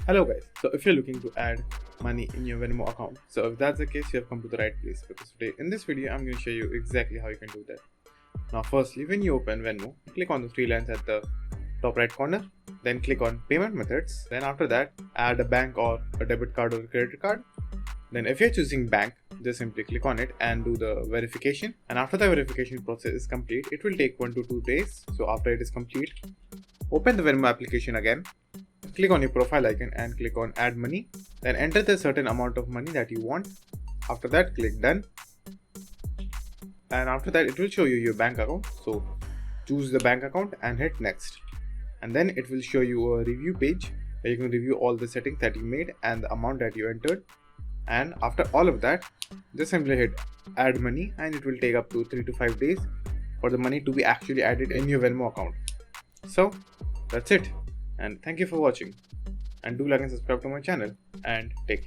Hello guys, so if you're looking to add money in your Venmo account, so if that's the case, you have come to the right place, because today in this video I'm going to show you exactly how you can do that. Now firstly, when you open Venmo, click on the three lines at the top right corner, then click on payment methods, then after that add a bank or a debit card or a credit card. Then if you're choosing bank, just simply click on it and do the verification, and after the verification process is complete, it will take 1 to 2 days. So after it is complete, open the Venmo application again, click on your profile icon and click on add money, then enter the certain amount of money that you want. After that, click done, and after that it will show you your bank account. So choose the bank account and hit next, and then it will show you a review page where you can review all the settings that you made and the amount that you entered. And after all of that, just simply hit add money, and it will take up to 3 to 5 days for the money to be actually added in your Venmo account. So that's it, and thank you for watching, and do like and subscribe to my channel, and take care.